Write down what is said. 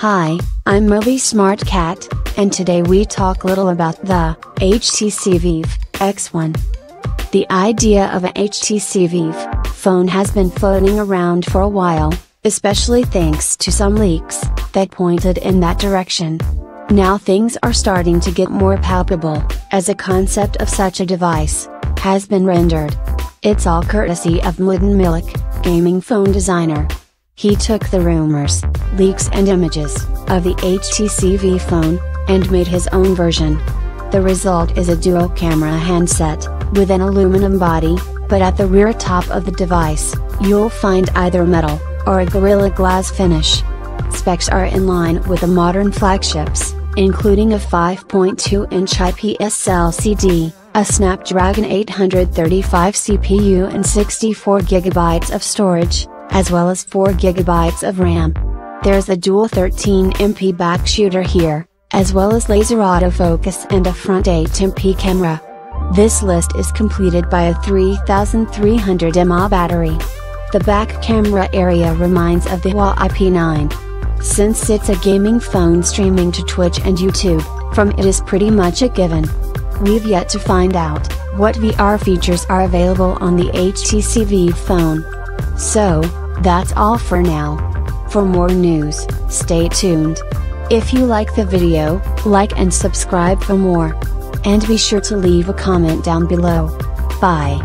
Hi, I'm Movie Smart Cat, and today we talk little about the HTC VIVE X1. The idea of a HTC VIVE phone has been floating around for a while, especially thanks to some leaks that pointed in that direction. Now things are starting to get more palpable, as a concept of such a device has been rendered. It's all courtesy of Mladen Milik, gaming phone designer. He took the rumors, leaks and images of the HTC VIVE phone and made his own version. The result is a dual camera handset with an aluminum body, but at the rear top of the device, you'll find either metal or a Gorilla Glass finish. Specs are in line with the modern flagships, including a 5.2-inch IPS LCD, a Snapdragon 835 CPU and 64GB of storage, as well as 4GB of RAM. There's a dual 13MP back shooter here, as well as laser autofocus and a front 8MP camera. This list is completed by a 3300 mAh battery. The back camera area reminds of the Huawei P9. Since it's a gaming phone streaming to Twitch and YouTube, from it is pretty much a given. We've yet to find out what VR features are available on the HTC VIVE phone. So, that's all for now. For more news, stay tuned. If you like the video, like and subscribe for more. And be sure to leave a comment down below. Bye.